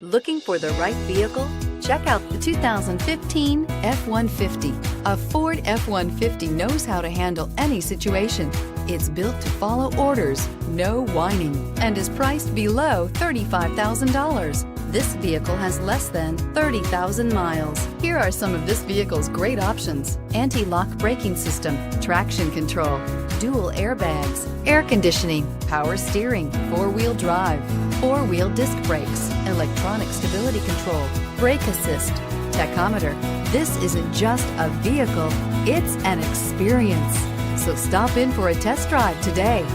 Looking for the right vehicle? Check out the 2015 F-150. A Ford F-150 knows how to handle any situation. It's built to follow orders, no whining, and is priced below $35,000. This vehicle has less than 30,000 miles. Here are some of this vehicle's great options: anti-lock braking system, traction control, dual airbags, air conditioning, power steering, four-wheel drive, four-wheel disc brakes, electronic stability control, brake assist, tachometer. This isn't just a vehicle, it's an experience. So stop in for a test drive today.